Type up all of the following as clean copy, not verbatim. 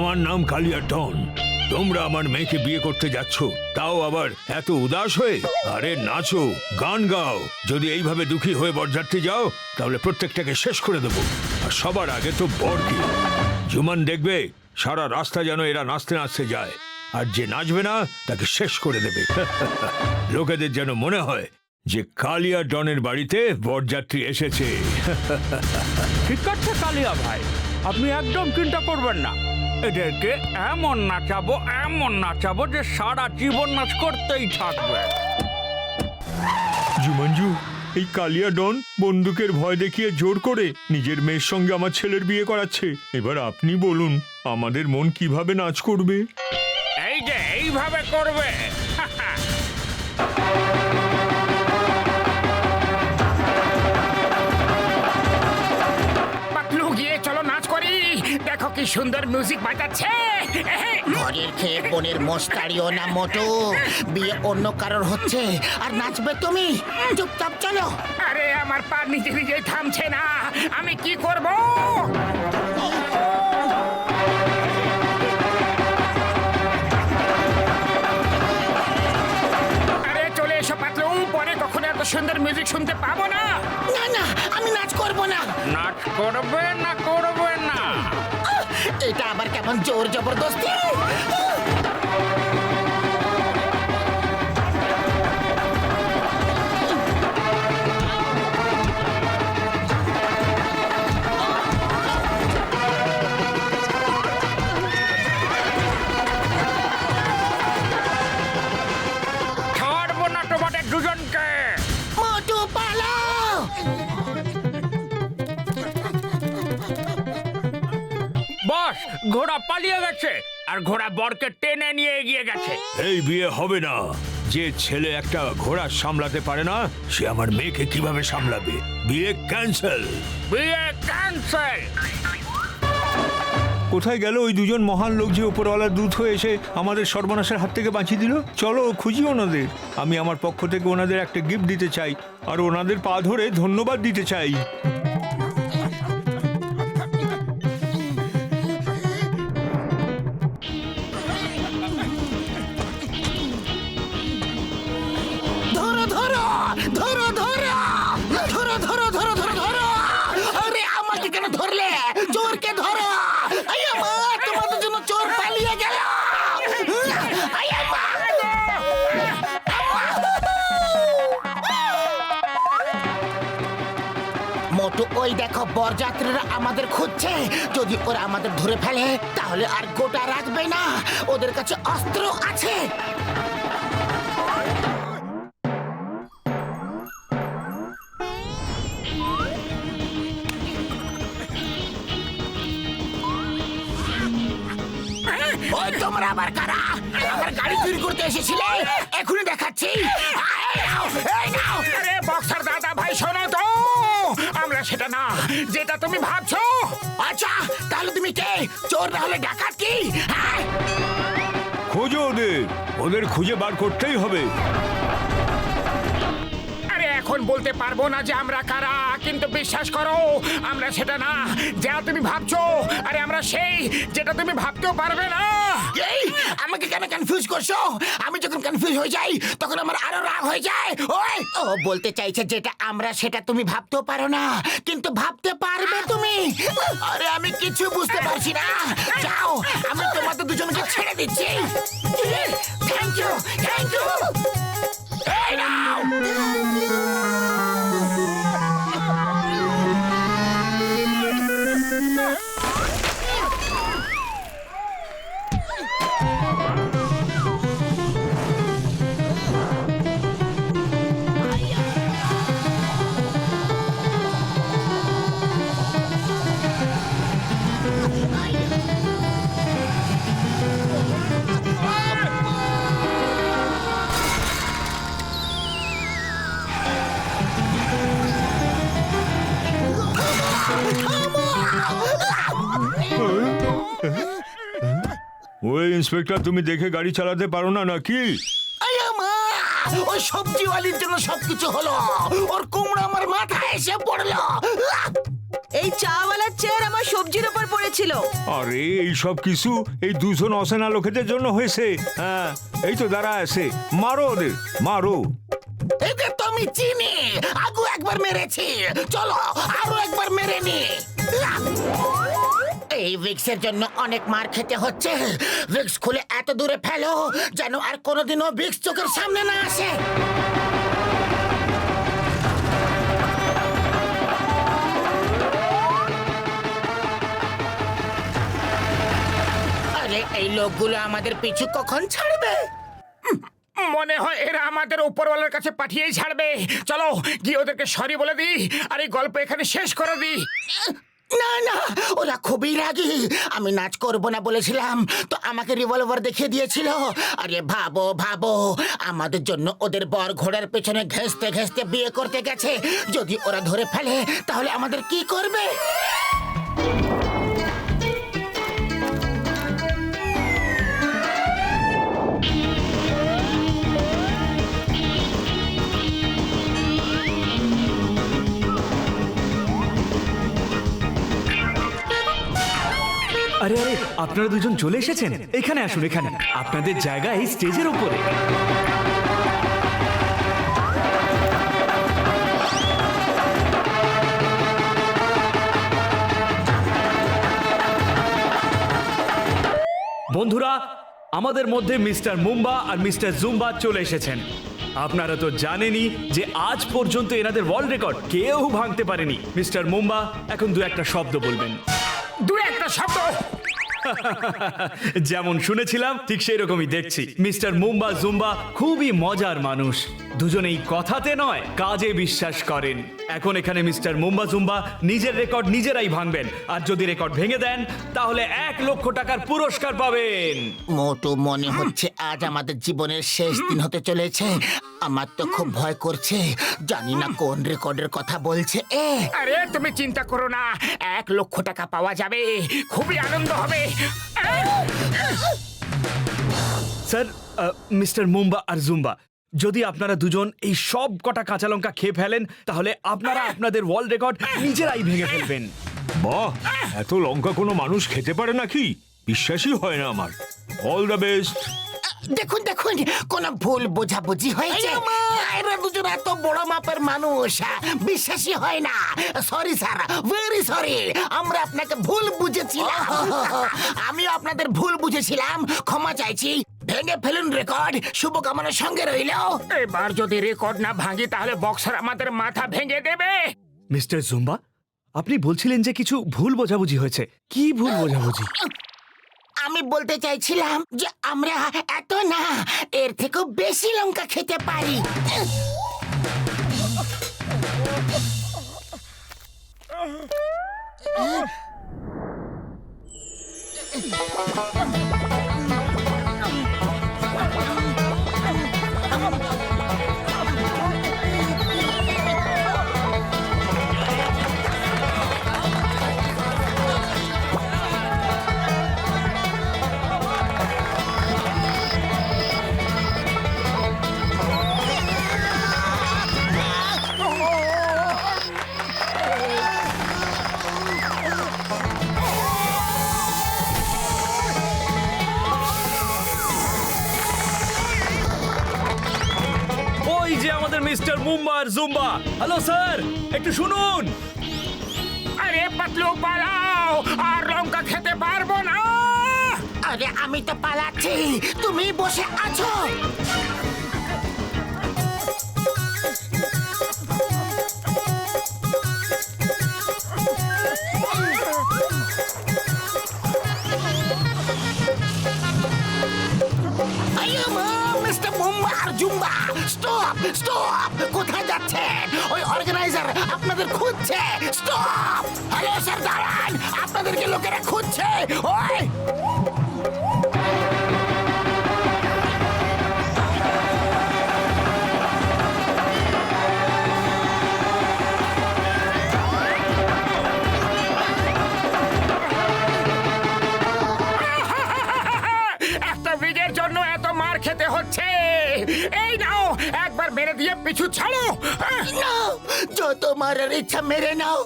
আমার নাম কালিয়া ডন। তোমরা আমার মেয়েকে বিয়ে করতে যাচ্ছ, তাও আবার এত উদাস হয়ে। আরে নাচো, গান গাও। যদি এইভাবে দুঃখী হয়ে বরযাত্রী যাও তাহলে প্রত্যেকটাকে শেষ করে দেবো। আর সবার আগে তো বরকে। জুমান দেখবে সারা রাস্তা যেন এরা নাচতে নাচতে যায়, আর যে নাচবে না তাকে শেষ করে দেবে। লোকেদের যেন মনে হয় যে কালিয়া ডনের বাড়িতে বরযাত্রী এসেছে। ঠিক আছে কালিয়া ভাই, আপনি একদম চিন্তা করবেন না। এদেরকে এমন নাচাবো যে সারা জীবন নাচ করতেই থাকবে। জুমানজু, এই কালিয়া ডন বন্দুকের ভয় দেখিয়ে জোর করে নিজের মেয়ের সঙ্গে আমার ছেলের বিয়ে করাচ্ছে। এবার আপনি বলুন আমাদের মন কিভাবে নাচ করবে? এই যে এইভাবে করবে। পাতলু, গিয়ে চলো নাচ করি। দেখো কি সুন্দর মিউজিক বাজাচ্ছে। ঘরের খেয়ে বোনের মস্তাড়িও না মোটু। বিয়ে অন্য কারোর হচ্ছে আর নাচবে তুমি? চুপচাপ চলো। আরে আমার পা নিজে নিজেই থামছে না, আমি কি করব? আরে চলে এসো পাতলু, পরে কখনো এত সুন্দর মিউজিক শুনতে পাবো না। না না, আমি নাচ করবো না। নাচ করবে না করবে না? এটা আবার কেমন জোর জবরদস্তি? ছাড়বো না তোমাদের দুজনকে। মোটু পালাও। বস, ঘোড়া পালিয়ে গেছে আর ঘোড়া বরকে টেনে নিয়ে এগিয়ে গেছে। এই বিয়ে হবে না। যে ছেলে একটা ঘোড়া সামলাতে পারে না সে আমার মেয়েকে কিভাবে সামলাবে? বিয়ে ক্যান্সেল। বিয়ে ক্যান্সেল। কোথায় গেল ওই দুজন মহান লোক যে উপরওয়ালার দূত হয়ে এসে আমাদের সর্বনাশের হাত থেকে বাঁচিয়ে দিল? চলো খুঁজি ওনাদের। আমি আমার পক্ষ থেকে ওনাদের একটা গিফট দিতে চাই আর ওনাদের পা ধরে ধন্যবাদ দিতে চাই। ধরো ধরো ধরো ধরো ধরো ধরো ধরো ধরো ধরো। আরে আমাকে কেন ধরলে? চোরকে ধরো। আয়া মা, তোমাদের জন্য চোর পালিয়ে গেল। আয়া মা। মোটু, ওই দেখো বরযাত্রীরা আমাদের খুঁজছে। যদি ওরা আমাদের ধরে ফেলে তাহলে আর গোটা রাখবে না। ওদের কাছে অস্ত্র আছে। ওই তোমরা আবার কারা? আমার গাড়ি চুরি করতে এসেছিলে? এখনই দেখাচ্ছি। এই নাও, এই নাও। আরে বক্সার দাদা ভাই, শোনো তো, আমরা সেটা না যেটা তুমি ভাবছো। আচ্ছা, তাহলে তুমি কে? চোর না হলে ডাকাত কি? হ্যাঁ? খোঁজো ওদের, ওদের খুঁজে বার করতেই হবে। আরে এখন বলতে পারবো না যে আমরা কারা, কিন্তু বিশ্বাস করো আমরা সেটা না যা তুমি ভাবছো। আরে আমরা সেই যেটা তুমি ভাবতেও পারবে না। এই, আমাকে কেন কনফিউজ করছো? আমি যখন কনফিউজ হয়ে যাই তখন আমার আরো রাগ হয়ে যায়। ওই, ও বলতে চাইছে যেটা আমরা সেটা তুমি ভাবতেও পারো না, কিন্তু ভাবতে পারবে তুমি। আরে আমি কিছু বুঝতে পারছি না। যাও, আমি তোমাদের দুজনকে ছেড়ে দিচ্ছি। Thank you, thank you. এই নাও। ওই ইন্সপেক্টর, তুমি দেখে গাড়ি চালাতে পারো না নাকি? আয়া মা, ওই সবজিওয়ালির জন্য সবকিছু হলো। ওর কুমড়া আমার মাথায় এসে পড়লো। এই চাওয়ালার চেয়ার আমার সবজির উপর পড়ে হয়েছিল? আরে এই সব কিছু এই দুজন অচেনা লোকেদের জন্য হয়েছে। হ্যাঁ, এই তো দাঁড়া আছে, মারো ওদের, মারো। এদের তো আমি চিনি, আগু একবার মেরেছি, চলো আরো একবার মেরে নি। এই ভিক্সের জন্য অনেক মার খেতে হচ্ছে। ভিক্স খুলে এত দূরে ফেলো যেন আর কোনোদিনও ভিক্স চোখের সামনে না আসে। আরে এই লোকগুলো আমাদের পিছু কখন ছাড়বে? মনে হয় এরা আমাদের উপরওয়ালার কাছে পাঠিয়েই ছাড়বে। চলো গিয়ে ওদেরকে সরি বলে দিই আর এই গল্প এখানে শেষ করে দিই। না না, ওরা খুবই রাগী। আমি নাচ করব না বলেছিলাম তো আমাকে রিভলভার দেখিয়ে দিয়েছিল। আরে ভাবো ভাবো, আমাদের জন্য ওদের বর ঘোড়ার পেছনে ঘেঁষতে ঘেঁষতে বিয়ে করতে গেছে। যদি ওরা ধরে ফেলে তাহলে আমাদের কি করবে? আরে আরে, আপনারা দুজন চলে এসেছেন। এখানে আসুন, এখানে আপনাদের জায়গা এই স্টেজের উপরে। বন্ধুরা, আমাদের মধ্যে মিস্টার মুম্বা আর মিস্টার জুম্বা চলে এসেছেন। আপনারা তো জানেনই যে আজ পর্যন্ত এনাদের ওয়ার্ল্ড রেকর্ড কেউ ভাঙতে পারেনি। মিস্টার মুম্বা এখন দু একটা শব্দ বলবেন। দু একটা শব্দ? যেমন শুনেছিলাম ঠিক সেই রকমই দেখছি। মিস্টার মুম্বা জুম্বা খুবই মজার মানুষ। দুজনেই কথাতে নয় কাজে বিশ্বাস করেন। এখন এখানে মিস্টার মুম্বা জুম্বা নিজের রেকর্ড নিজেরাই ভাঙবেন, আর যদি রেকর্ড ভেঙে দেন তাহলে 1 লক্ষ টাকার পুরস্কার পাবেন। মোটু মনে হচ্ছে আজ আমাদের জীবনের শেষ দিন হতে চলেছে। আমার তো খুব ভয় করছে, জানি না কোন রেকর্ডের কথা বলছে। আরে তুমি চিন্তা করো না, 1 লক্ষ টাকা পাওয়া যাবে, খুবই আনন্দ হবে। স্যার, মিস্টার মুম্বা আর জুম্বা, যদি আপনারা দুজন এই সব কটা কাঁচা লঙ্কা খেয়ে ফেলেন তাহলে আপনারা আপনাদের ওয়ার্ল্ড রেকর্ড নিজেরাই ভেঙে ফেলবেন। বাহ, এত লঙ্কা কোনো মানুষ খেতে পারে নাকি? বিশ্বাসই হয় না আমার। All the best. দেখুন দেখুন, কোন ভুল বোঝাবুঝি হয়েছে। এরা দুজন এত বড় মাপের মানুষ, বিশ্বাসই হয় না। সরি স্যার, ভেরি সরি, আমরা আপনাকে ভুল বুঝেছিলাম। আমিও আপনাদের ভুল বুঝেছিলাম, ক্ষমা চাইছি। ভেঙে ফেলুন রেকর্ড, শুভকামনার সঙ্গে রইল। এবার যদি রেকর্ড না ভাঙি তাহলে বক্সার আমাদের মাথা ভেঙে দেবে। মিস্টার জুম্বা, আপনি বলছিলেন যে কিছু ভুল বোঝাবুঝি হয়েছে। কি ভুল বোঝাবুঝি? আমি বলতে চাইছিলাম যে আমরা এত না, এর থেকেও বেশি লঙ্কা খেতে পারি। ওই যে আমাদের মিস্টার মুম্বা আর জুম্বা। হ্যালো স্যার, একটু শুনুন। আরে পাতলু পালাও, আর লঙ্কা খেতে পারবো না। আরে আমি তো পালাচ্ছি, তুমি বসে আছো। মিস্টার মুম্বা আর জুম্বা, স্টপ স্টপ, কোথায় যাচ্ছেন? ওই অর্গানাইজার আপনাদের খুঁজছে। স্টপ! হ্যালো স্যার, দাঁড়ান, আপনাদেরকে লোকেরা খুঁজছে। ওই একটা বিজের জন্য এত মার খেতে হচ্ছে। এই নাও, একবার মেরে দিয়ে পিছু ছাড়ো। না, যত মারার ইচ্ছা মেরে নাও,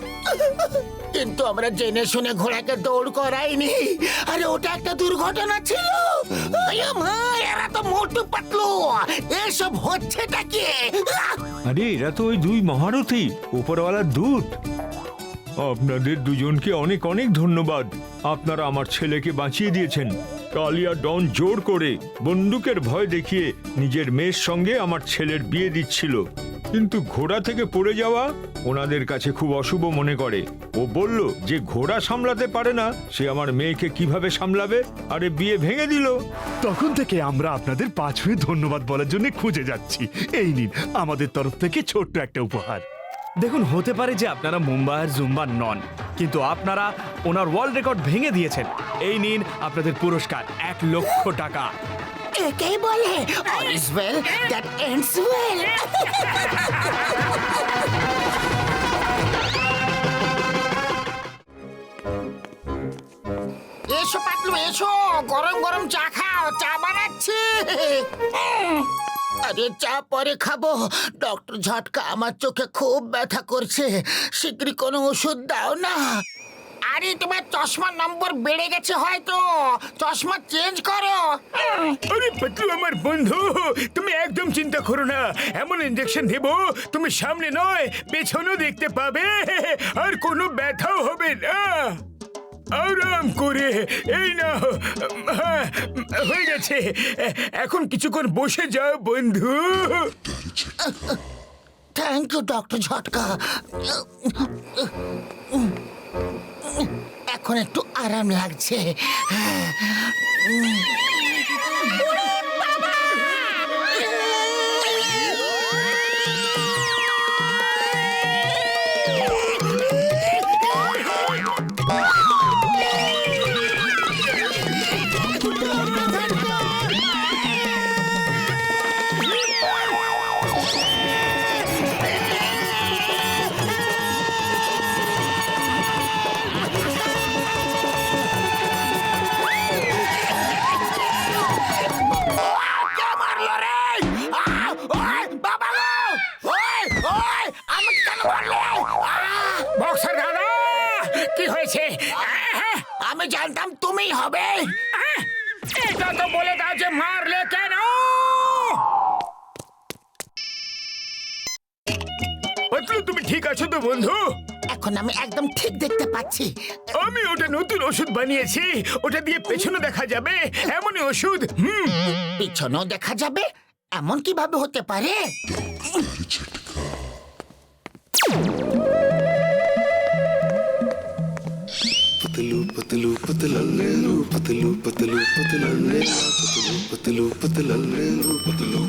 কিন্তু আমরা জেনে শুনে ঘোড়াকে দৌড় করাইনি। আরে ওটা একটা দুর্ঘটনা ছিল। আয়া মা, এরা তো মোটু পাতলু, এসব হচ্ছেটা কি? আরে এরা তো ওই দুই মহারথী, উপরওয়ালার দূত। আপনাদের দুজনকে অনেক অনেক ধন্যবাদ। আপনারা আমার ছেলেকে বাঁচিয়ে দিয়েছেন। কালিয়া ডন জোর করে বন্দুকের ভয় দেখিয়ে নিজের মেয়ের সঙ্গে আমার ছেলের বিয়ে দিচ্ছিল, কিন্তু ঘোড়া থেকে পড়ে যাওয়া ওনাদের কাছে খুব অশুভ মনে করে। ও বলল যে ঘোড়া সামলাতে পারে না, সে আমার মেয়েকে কিভাবে সামলাবে, আরে বিয়ে ভেঙে দিল। তখন থেকে আমরা আপনাদের 5 মিনিট ধন্যবাদ বলার জন্য খুঁজে যাচ্ছি। এই নিন আমাদের তরফ থেকে ছোট্ট একটা উপহার। দেখুন, হতে পারে যে আপনারা মুম্বা আর জুম্বা নন, কিন্তু আপনারা ওনার ওয়ার্ল্ড রেকর্ড ভেঙে দিয়েছেন। এই নিন আপনাদের পুরস্কার, 1 লক্ষ টাকা। একেই বলে all is well that ends well। এসো পাতলু, এসো, গরম গরম চা খাও, চা বানাচ্ছি। আরে চা পরে খাবো। ডক্টর ঝটকা, আমার চোখে খুব ব্যথা করছে, শীঘ্রই কোনো ওষুধ দাও না। আরে তোমার চশমার নম্বর বেড়ে গেছে হয়তো, চশমা চেঞ্জ করো। আরে পাতলু আমার বন্ধু, তুমি একদম চিন্তা করো না। এমন ইনজেকশন দেব তুমি সামনে নয় পেছনেও দেখতে পাবে, আর কোনো ব্যথাও হবে না। আরাম করে, এই না, হয়ে গেছে। এখন কিছুক্ষণ বসে যাও বন্ধু। থ্যাংক ইউ ডক্টর ঝটকা। এখন একটু আরাম লাগছে। বক্সার দাদা, কি হয়েছে? আমি জানতাম তুমিই হবে। এটা তো বলে দাও যে মারলে কেন? পাতলু তুমি ঠিক আছো তো বন্ধু? এখন আমি একদম ঠিক দেখতে পাচ্ছি। আমি ওটা নতুন ওষুধ বানিয়েছি, ওটা দিয়ে পেছনে দেখা যাবে এমনই ওষুধ। পিছনেও দেখা যাবে, এমন কিভাবে হতে পারে? पतलू पतलू पतलल्ले पतलू पतलू पतलल्ले पतलू पतलू पतलल्ले पतलू।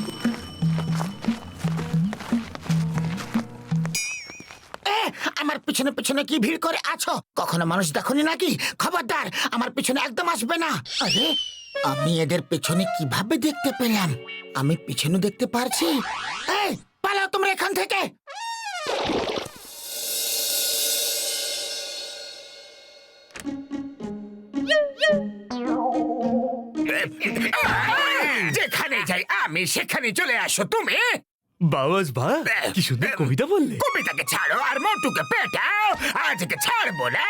আমার পিছনে পিছনে কি ভিড় করে আছো? কখনো মানুষ দেখনি নাকি? খবরদার, আমার পিছনে একদম আসবে না। আরে আমি এদের পেছনে কিভাবে দেখতে পেলাম? আমি পিছনে দেখতে পারছি। এই পালাও তোমরা এখান থেকে। যেখানে যাই আমি সেখানে চলে আসো তুমি। বাবাস ভা, কি সুন্দর কবিতা বললে। কবিতাকে ছাড়ো আর মোটুকে পেটাও, আজকে ছাড়বো না।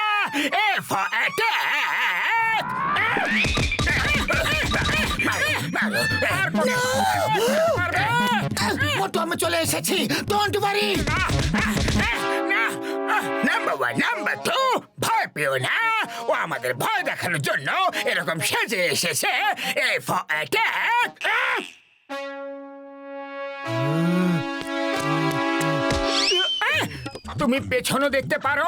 A for attack. মোটু, আমি চলে এসেছি, ডোন্ট ওয়ারি। নাম্বার 1 নাম্বার 2, ভয় পেও না। ও আমাদের ভয় দেখানোর জন্য এরকম সেজে এসেছে। A for attack. তুমি পেছনও দেখতে পারো।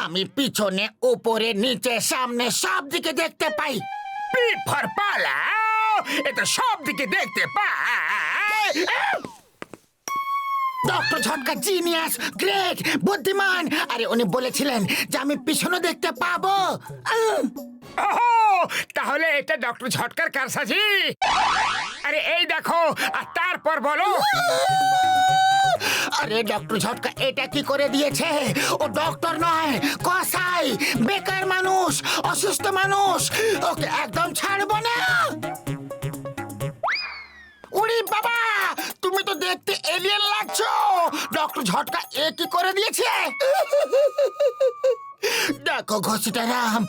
আমি পিছনে, উপরে, নিচে, সামনে সব দিকে দেখতে পাই। পিট ফর পালাও, এটা সব দিকে দেখতে পাই। ডক্টর ঝটকা জিনিয়াস, গ্রেট, বুদ্ধিমান। আরে উনি বলেছিলেন যে আমি পিছনে দেখতে পাবো। ওহো, তাহলে এটা ডক্টর ঝটকার কারসাজি। আরে এই দেখো, আর তারপর বলো। আরে ডক্টর ঝটকা এটা কি করে দিয়েছে? ও ডক্টর নয়, কসাই, বেকার মানুষ, অসুস্থ মানুষ। ওকে একদম ছাড়বো না। উড়ি বাবা, তুমি তো দেখতে এলিয়েন লাগছো। ডক্টর ঝটকা এ কি করে দিয়েছে? দেখো ঘসিটারাম,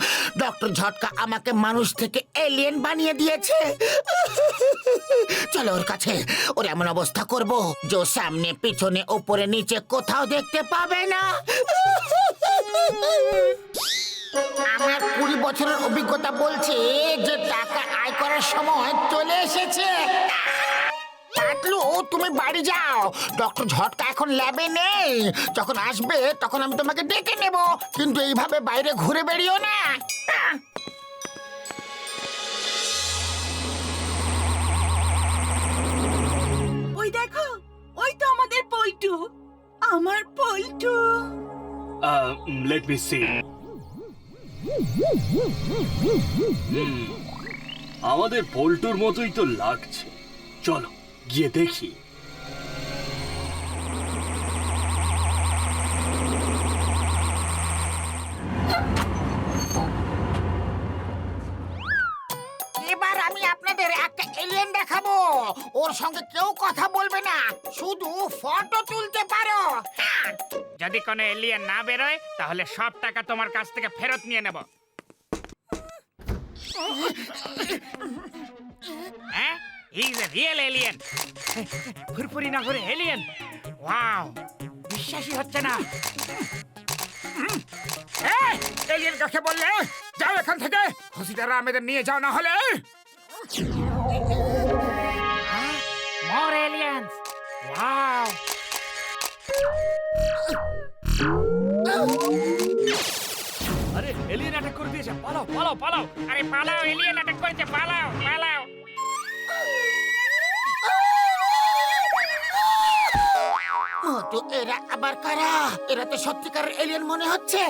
ডক্টর ঝটকা আমাকে মানুষ থেকে এলিয়েন বানিয়ে দিয়েছে। চলো ওর কাছে, ওর এমন অবস্থা করব যে ও সামনে পিছনে উপরে নিচে কোথাও দেখতে পাবে না। আমার 20 বছরের অভিজ্ঞতা বলছে যে টাকা আয় করার সময় চলে এসেছে। পাতলু, তুমি বাড়ি যাও, ডক্টর ঝটকা এখন ল্যাবে নেই। যখন আসবে তখন আমি তোমাকে ডেকে নেব, কিন্তু এইভাবে বাইরে ঘুরে বেরিও না। ওই দেখো, ওই তো আমাদের পল্টু, আমার পল্টু। Let me C. আমাদের পল্টুর মতোই তো লাগছে, চলো গিয়ে দেখি। এবার আমি আপনাদের একটা এলিয়েন দেখাবো। ওর সঙ্গে কেউ কথা বলবে না, শুধু ফটো তুলতে পারো। হ্যাঁ। যদি কোনো এলিয়েন না বেরোয় তাহলে সব টাকা তোমার কাছ থেকে ফেরত নিয়ে নেব। হ্যাঁ, he is a real alien. ফুরফুরি নগরে এলিয়েন, ওয়াও, বিশ্বাসই হচ্ছে না। এলিয়েন কাকে বললে? যাও এখান থেকে, হসিটারা আমাদের নিয়ে যাও, না হলে মোর এলিয়েন্স, ওয়াও। আরে এলিয়েন অ্যাটাক করে দিয়েছে, পালাও পালাও পালাও। আরে পালাও, এলিয়েন অ্যাটাক করেছে, পালাও পালাও। তো এরা আবার কারা? এরা তো সত্যিকারের এলিয়েন মনে হচ্ছে।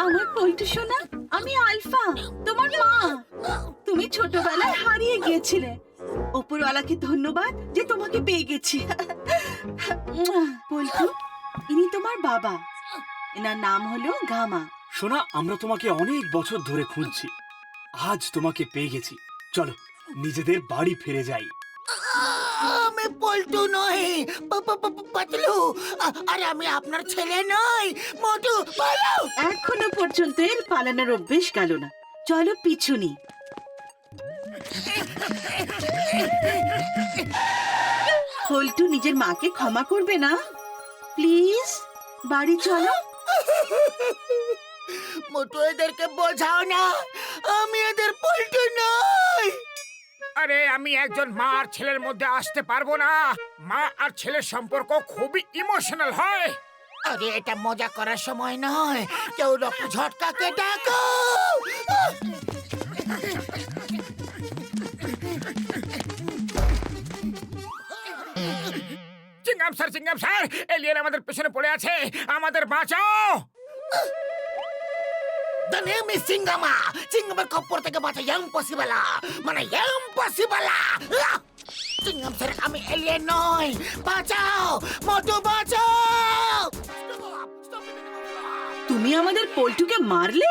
আমার পল্টু সোনা, আমি আলফা, তোমার মা। তুমি ছোটবেলায় হারিয়ে গিয়েছিলে। ওপরওয়ালাকে ধন্যবাদ যে তোমাকে পেয়ে গেছি। পল্টু, ইনি তোমার বাবা। এনার নাম হলো গামা। সোনা, আমরা তোমাকে অনেক বছর ধরে খুঁজছি, আজ তোমাকে পেয়ে গেছি। চলো নিজেদের বাড়ি ফিরে যাই। আমি পল্টু নই, পাতলু। আরে আমি আপনার ছেলে নই, মোটু। পালাও। এখনো পর্যন্ত এর পালানোর অভ্যেস গেল না। চলো পিছুনি। পল্টু নিজের মাকে ক্ষমা করবে না? প্লিজ বাড়ি চলো। মোটু, এদেরকে বোঝাও না, আমি এদের পল্টু নই। আরে আমি একজন মা আর ছেলের মধ্যে আসতে পারবো না। মা আর ছেলের সম্পর্ক খুবই ইমোশনাল হয়। আরে এটা মজা করার সময় নয়, কেউ ডক্টর ঝটকাকে ডাকো। চিঙ্গাম স্যার, এলিয়েন আমাদের পেছনে পড়ে আছে, আমাদের বাঁচাও। The name is Chingama. চিঙ্গামের খপ্পর থেকে বাঁচা ইম্পসিবল, মানে ইম্পসিবল। চিঙ্গাম স্যার, আমি এলিয়েন নই, বাঁচাও, মোটু বাঁচাও। তুমি আমাদের পল্টুকে মারলে?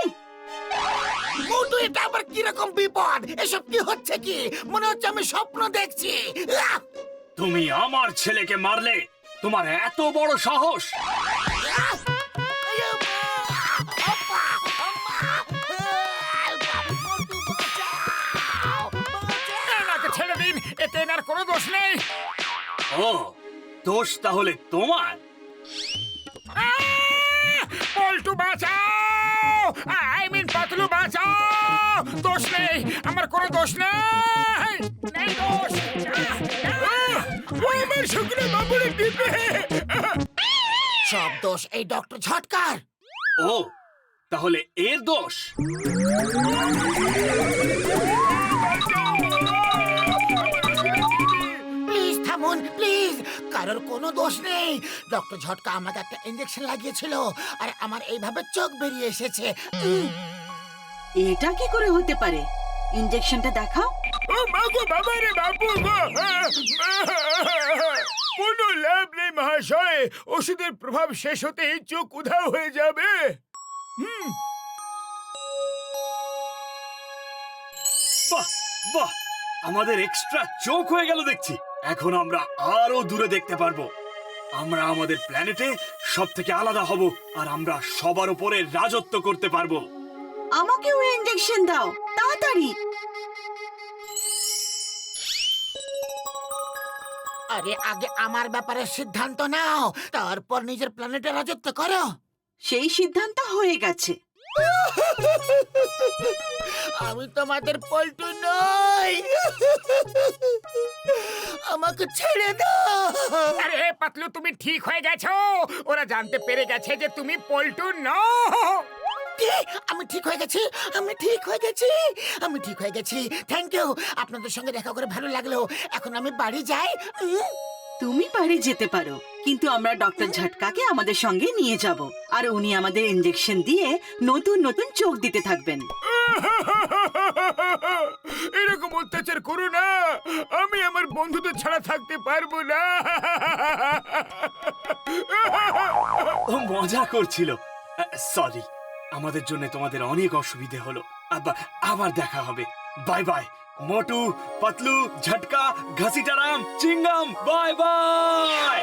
মোটু, এটা আবার কিরকম বিপদ? এসব কি হচ্ছে? কি মনে হচ্ছে আমি স্বপ্ন দেখছি। তুমি আমার ছেলেকে মারলে? তোমার এত বড় সাহস? এনাকে ছেড়ে দিন, এতে এনার কোনো দোষ নেই। ও, দোষ তাহলে তোমার? পল্টু বাঁচাও, আই মিন পাতলু বাঁচাও। দোষ নেই, আমার কোনো দোষ নেই, নেই দোষ। আমার শুকনো বাবুরে দিবে। সব দোষ এই ডক্টর ঝটকার। ও, তাহলে এর দোষ? প্লিজ থামুন, প্লিজ। কারোর কোনো দোষ নেই। ডক্টর ঝটকা আমাকে একটা ইঞ্জেকশন লাগিয়েছিল, আর আমার এইভাবে চোখ বেরিয়ে এসেছে। এটা কি করে হতে পারে? ইনজেকশনটা দেখাও। ও মা গো, বাবা রে বাবু গো। কোনো লাভ নেই মহাশয়, ওষুধের প্রভাব শেষ হতেই চোখ উধাও হয়ে যাবে। বাহ বাহ, আমাদের এক্সট্রা চোখ হয়ে গেল দেখছি। এখন আমরা আরো দূরে দেখতে পারবো। আমরা আমাদের প্ল্যানেটে সব থেকে আলাদা হব, আর আমরা সবার উপরে রাজত্ব করতে পারবো। আমাকেও ইনজেকশন দাও তাড়াতাড়ি। আরে আগে আমার ব্যাপারে সিদ্ধান্ত নাও, তারপর নিজের প্ল্যানেটে রাজত্ব করো। সেই সিদ্ধান্ত হয়ে গেছে। আমি তোমাদের পল্টু নই, আমাকে ছেড়ে দাও। আরে পাতলু, তুমি ঠিক হয়ে গেছো। ওরা জানতে পেরে গেছে যে তুমি পল্টু নও। কি? আমি ঠিক হয়ে গেছি, আমি ঠিক হয়ে গেছি, আমি ঠিক হয়ে গেছি। থ্যাংক ইউ, আপনাদের সঙ্গে দেখা করে ভালো লাগলো। এখন আমি বাড়ি যাই। তুমি বাড়ি যেতে পারো, কিন্তু আমরা ডক্টর ঝটকাকে আমাদের সঙ্গে নিয়ে যাব, আর উনি আমাদের ইনজেকশন দিয়ে নতুন নতুন চোখ দিতে থাকবেন। এরকম অত্যাচার করো না, আমি আমার বন্ধুদের ছাড়া থাকতে পারবো না। ও মজা করছিল। সরি, আমাদের জন্য তোমাদের অনেক অসুবিধে হলো। আবার দেখা হবে। বাই বাই মোটু, পাতলু, ঝটকা, ঘাসিটারাম, চিংগাম। Bye bye.